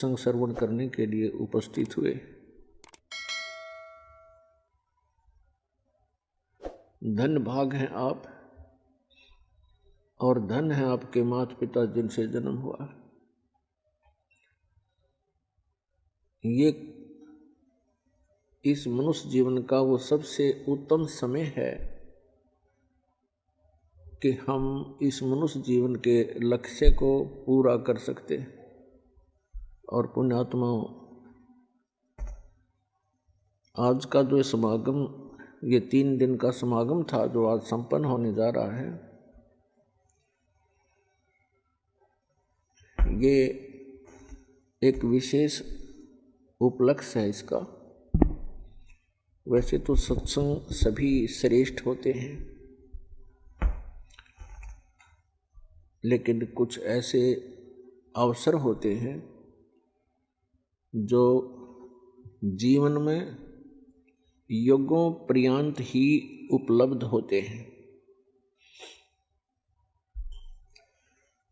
संग श्रवण करने के लिए उपस्थित हुए। धन भाग हैं आप और धन है आपके माता पिता जिनसे जन्म हुआ। ये इस मनुष्य जीवन का वो सबसे उत्तम समय है कि हम इस मनुष्य जीवन के लक्ष्य को पूरा कर सकते हैं। और पुण्यात्माओं, आज का जो समागम, ये 3 दिन का समागम था जो आज संपन्न होने जा रहा है, ये एक विशेष उपलक्ष्य है इसका। वैसे तो सत्संग सभी श्रेष्ठ होते हैं, लेकिन कुछ ऐसे अवसर होते हैं जो जीवन में युगों पर्यंत ही उपलब्ध होते हैं।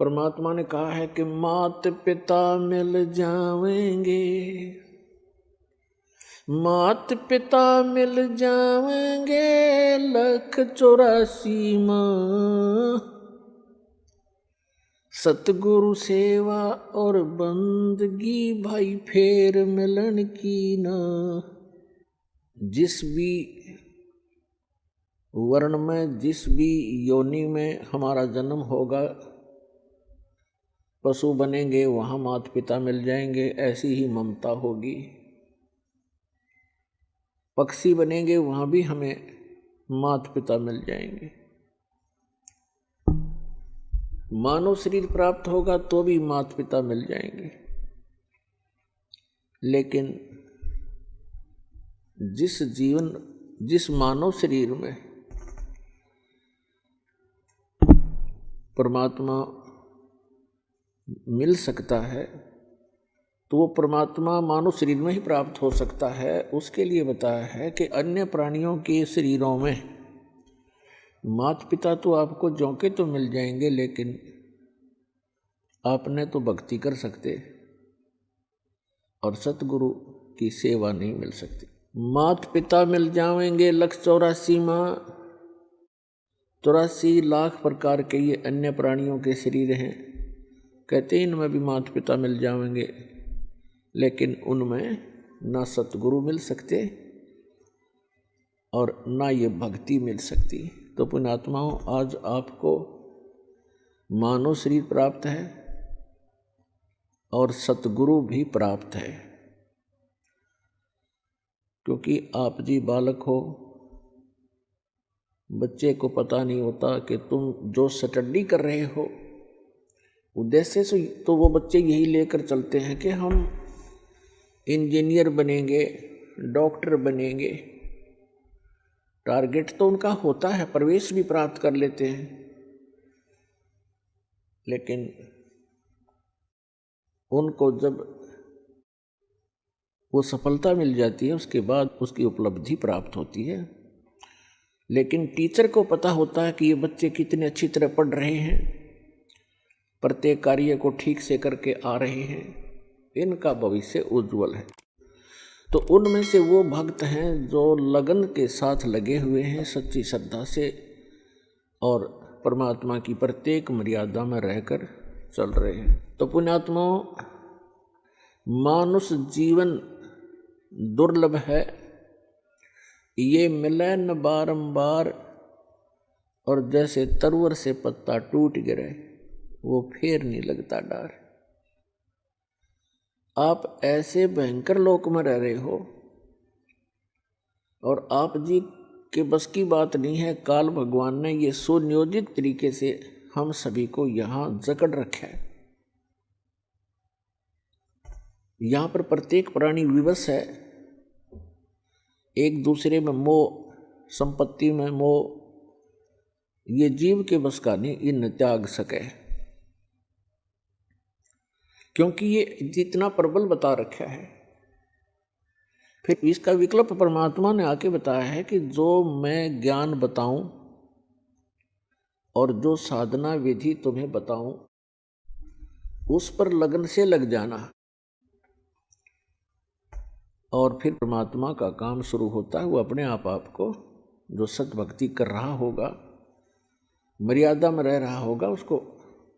परमात्मा ने कहा है कि माता पिता मिल जाएंगे, माता पिता मिल जाएंगे, 184 माँ सतगुरु सेवा और बंदगी भाई फेर मिलन की ना। जिस भी वर्ण में, जिस भी योनि में हमारा जन्म होगा, पशु बनेंगे वहाँ माता पिता मिल जाएंगे, ऐसी ही ममता होगी। पक्षी बनेंगे वहाँ भी हमें माता पिता मिल जाएंगे। मानव शरीर प्राप्त होगा तो भी माता पिता मिल जाएंगे। लेकिन जिस मानव शरीर में परमात्मा मिल सकता है तो वो परमात्मा मानव शरीर में ही प्राप्त हो सकता है। उसके लिए बताया है कि अन्य प्राणियों के शरीरों में माता पिता तो आपको जोंके तो मिल जाएंगे, लेकिन आपने तो भक्ति कर सकते और सतगुरु की सेवा नहीं मिल सकती। माता पिता मिल जाएंगे 184 माँ, 84 लाख प्रकार के ये अन्य प्राणियों के शरीर हैं। कहते हैं इनमें भी माता पिता मिल जाएंगे, लेकिन उनमें ना सतगुरु मिल सकते और ना ये भक्ति मिल सकती। तो पुण्यात्माओं, आज आपको मानव शरीर प्राप्त है और सतगुरु भी प्राप्त है, क्योंकि आप जी बालक हो। बच्चे को पता नहीं होता कि तुम जो स्टडी कर रहे हो उद्देश्य से, तो वो बच्चे यही लेकर चलते हैं कि हम इंजीनियर बनेंगे, डॉक्टर बनेंगे। टारगेट तो उनका होता है, प्रवेश भी प्राप्त कर लेते हैं, लेकिन उनको जब वो सफलता मिल जाती है उसके बाद उसकी उपलब्धि प्राप्त होती है। लेकिन टीचर को पता होता है कि ये बच्चे कितने अच्छी तरह पढ़ रहे हैं, प्रत्येक कार्य को ठीक से करके आ रहे हैं, इनका भविष्य उज्जवल है। तो उनमें से वो भक्त हैं जो लगन के साथ लगे हुए हैं, सच्ची श्रद्धा से, और परमात्मा की प्रत्येक मर्यादा में रहकर चल रहे हैं। तो पुण्यात्माओं, मानुष जीवन दुर्लभ है, ये मिले न बारंबार, और जैसे तरुवर से पत्ता टूट गिरे वो फिर नहीं लगता डार। आप ऐसे भयंकर लोक में रह रहे हो और आप जी के बस की बात नहीं है। काल भगवान ने ये सुनियोजित तरीके से हम सभी को यहाँ जकड़ रखा है। यहाँ पर प्रत्येक प्राणी विवश है, एक दूसरे में मोह, संपत्ति में मोह, ये जीव के बस का नहीं, इन त्याग सके, क्योंकि ये जितना प्रबल बता रखा है। फिर इसका विकल्प परमात्मा ने आके बताया है कि जो मैं ज्ञान बताऊं और जो साधना विधि तुम्हें बताऊं, उस पर लगन से लग जाना। और फिर परमात्मा का काम शुरू होता है। वो अपने आपको जो सत भक्ति कर रहा होगा, मर्यादा में रह रहा होगा, उसको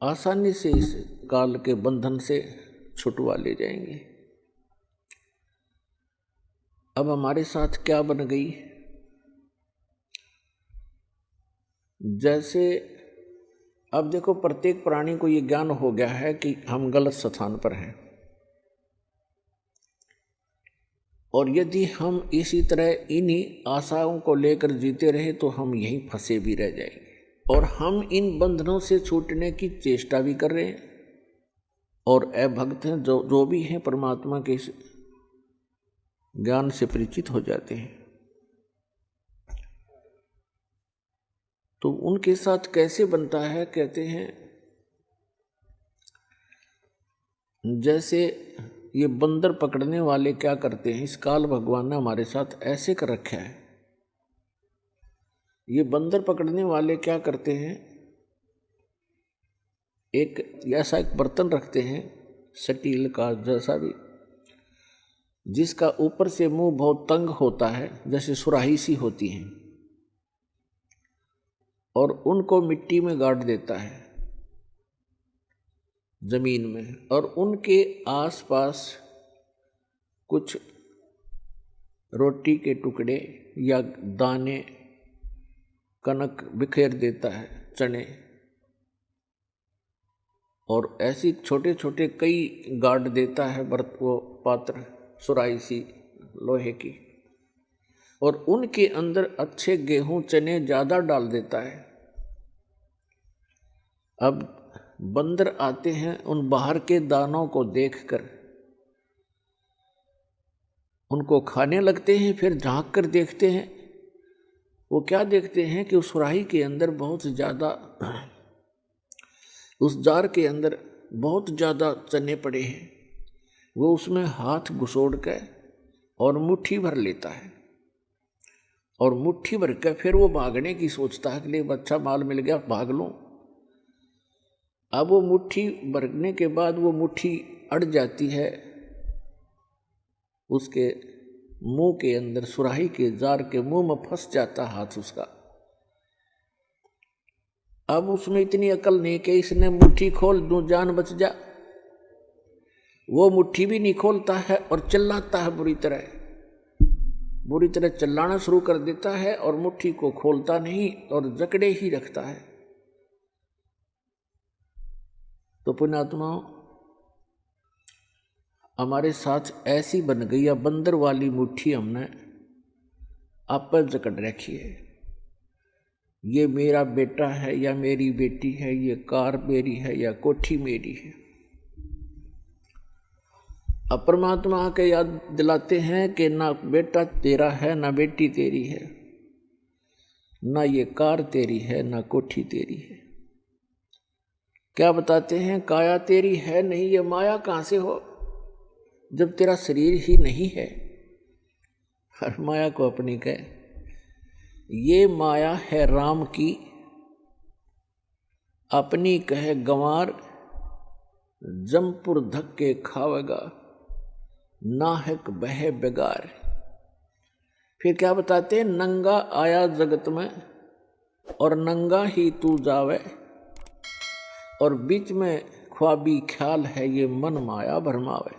आसानी से इस काल के बंधन से छुटवा ले जाएंगे। अब हमारे साथ क्या बन गई, जैसे अब देखो प्रत्येक प्राणी को ये ज्ञान हो गया है कि हम गलत स्थान पर हैं, और यदि हम इसी तरह इन्हीं आशाओं को लेकर जीते रहे तो हम यहीं फंसे भी रह जाएंगे, और हम इन बंधनों से छूटने की चेष्टा भी कर रहे हैं। और अभक्त हैं जो भी हैं परमात्मा के ज्ञान से परिचित हो जाते हैं, तो उनके साथ कैसे बनता है, कहते हैं जैसे ये बंदर पकड़ने वाले क्या करते हैं, इस काल भगवान ने हमारे साथ ऐसे कर रखा है। ये बंदर पकड़ने वाले क्या करते हैं, एक ऐसा एक बर्तन रखते हैं स्टील का जैसा भी, जिसका ऊपर से मुंह बहुत तंग होता है, जैसे सुराही सी होती है, और उनको मिट्टी में गाड़ देता है जमीन में, और उनके आसपास कुछ रोटी के टुकड़े या दाने कनक बिखेर देता है, चने, और ऐसी छोटे छोटे कई गाड़ देता है वो पात्र सुराही सी लोहे की, और उनके अंदर अच्छे गेहूं चने ज़्यादा डाल देता है। अब बंदर आते हैं, उन बाहर के दानों को देखकर उनको खाने लगते हैं, फिर झांक कर देखते हैं, वो क्या देखते हैं कि उस सुराही के अंदर बहुत ज़्यादा, उस जार के अंदर बहुत ज़्यादा चने पड़े हैं। वो उसमें हाथ घुसोड़ कर और मुट्ठी भर लेता है, और मुट्ठी भर कर फिर वो भागने की सोचता है कि लिए अच्छा माल मिल गया, भाग लूँ। अब वो मुट्ठी भरने के बाद वो मुट्ठी अड़ जाती है उसके मुंह के अंदर, सुराही के जार के मुंह में फंस जाता हाथ उसका। अब उसमें इतनी अकल नहीं कि इसने मुट्ठी खोल दूं जान बच जा, वो मुट्ठी भी नहीं खोलता है और चिल्लाता है बुरी तरह चिल्लाना शुरू कर देता है, और मुट्ठी को खोलता नहीं और जकड़े ही रखता है। तो पुण्यात्माओं, हमारे साथ ऐसी बन गई या बंदर वाली मुट्ठी हमने आप पर जकड़ रखी है। ये मेरा बेटा है या मेरी बेटी है, ये कार मेरी है या कोठी मेरी है। अब परमात्मा आके याद दिलाते हैं कि ना बेटा तेरा है, ना बेटी तेरी है, ना ये कार तेरी है, ना कोठी तेरी है। क्या बताते हैं, काया तेरी है नहीं, ये माया कहाँ से हो जब तेरा शरीर ही नहीं है। हर माया को अपनी कहे, ये माया है राम की, अपनी कहे गंवार, जमपुर धक्के खावेगा, नाहक बहे बेगार। फिर क्या बताते हैं, नंगा आया जगत में और नंगा ही तू जावे, और बीच में ख्वाबी ख्याल है ये मन माया भरमावे।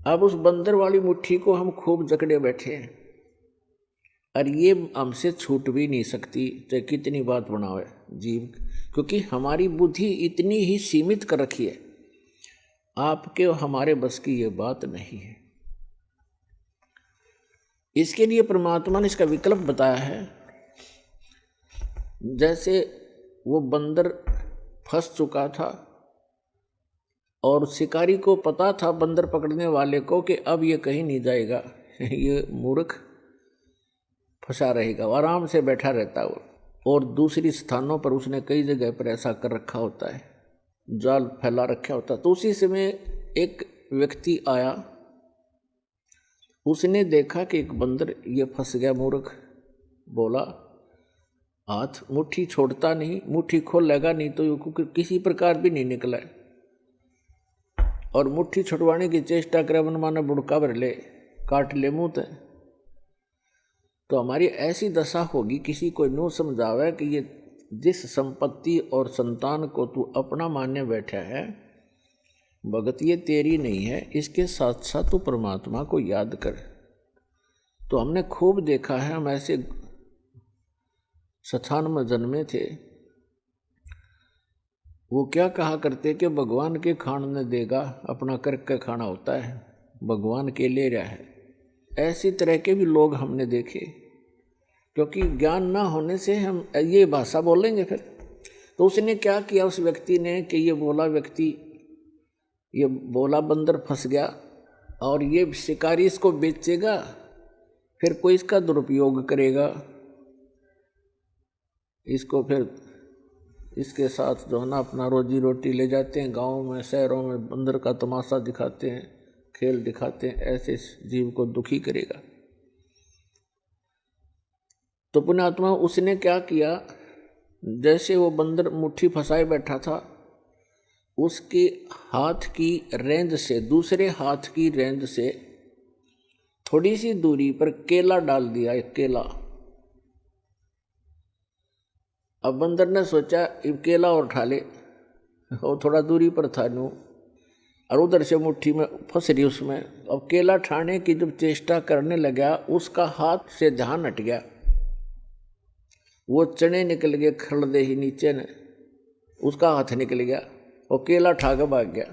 अब उस बंदर वाली मुट्ठी को हम खूब जकड़े बैठे हैं, और ये हमसे छूट भी नहीं सकती, चाहे कितनी बात बनावे जीव, क्योंकि हमारी बुद्धि इतनी ही सीमित कर रखी है। आपके और हमारे बस की ये बात नहीं है। इसके लिए परमात्मा ने इसका विकल्प बताया है। जैसे वो बंदर फंस चुका था और शिकारी को पता था, बंदर पकड़ने वाले को, कि अब ये कहीं नहीं जाएगा, ये मूर्ख फंसा रहेगा, आराम से बैठा रहता है वो। और दूसरी स्थानों पर उसने कई जगह पर ऐसा कर रखा होता है, जाल फैला रखा होता है। तो उसी समय एक व्यक्ति आया, उसने देखा कि एक बंदर ये फंस गया, मूर्ख, बोला हाथ मुट्ठी छोड़ता नहीं, मुट्ठी खोल लेगा नहीं तो किसी प्रकार भी नहीं निकला है। और मुट्ठी छुड़वाने की चेष्टा करे, मन माने बुड़का भर ले, काट ले मुँह ते, तो हमारी ऐसी दशा होगी। किसी को नो समझावे कि ये जिस संपत्ति और संतान को तू अपना मानने बैठा है, भगत ये तेरी नहीं है, इसके साथ साथ तू परमात्मा को याद कर। तो हमने खूब देखा है, हम ऐसे स्थान में जन्मे थे, वो क्या कहा करते कि भगवान के खान ने देगा, अपना करके खाना होता है, भगवान के ले रहा है। ऐसी तरह के भी लोग हमने देखे, क्योंकि ज्ञान ना होने से हम ये भाषा बोलेंगे फिर। तो उसने क्या किया उस व्यक्ति ने कि ये बोला व्यक्ति, ये बोला बंदर फंस गया और ये शिकारी इसको बेचेगा, फिर कोई इसका दुरुपयोग करेगा, इसको फिर इसके साथ जो है ना अपना रोजी रोटी ले जाते हैं, गाँव में शहरों में बंदर का तमाशा दिखाते हैं, खेल दिखाते हैं, ऐसे जीव को दुखी करेगा। तो पुण्यात्मा उसने क्या किया, जैसे वो बंदर मुट्ठी फंसाए बैठा था, उसके हाथ की रेंज से, दूसरे हाथ की रेंज से थोड़ी सी दूरी पर केला डाल दिया, एक केला। अब बंदर ने सोचा केला और उठा ले, और थोड़ा दूरी पर था नू, और उधर से मुट्ठी में फंस रही उसमें। अब केला ठाने की जब चेष्टा करने लगा, उसका हाथ से ध्यान हट गया, वो चने निकल गए खड़दे ही नीचे ने, उसका हाथ निकल गया और केला ठा के भाग गया।